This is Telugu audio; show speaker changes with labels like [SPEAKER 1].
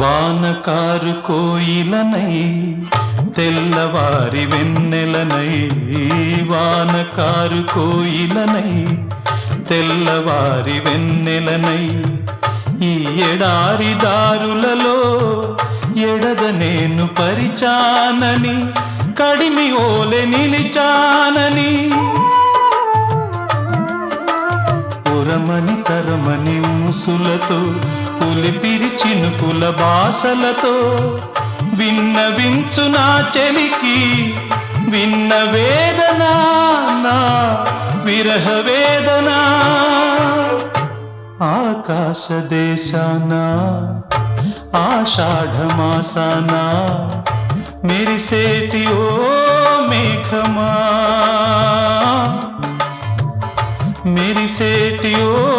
[SPEAKER 1] వానకారు కోయిలనై తెల్లవారి వెన్నెలనై, వానకారు కోయిలనై తెల్లవారి వెన్నెలనై, ఈ ఎడారి దారులలో ఎడద నేను పరిచానని, కడిమి ఓలె నిలిచానని, ఉరమని తరమని ఊసులతో ఉలిపిరి చినుకుల బాసలతో విన్నవించు నా చెలికి విన్న వేదన, నా విరహ వేదన. ఆకాశ దేశాన ఆషాఢమాసాన మెరిసేటి ఓ మేఘమా, మెరిసేటి ఓ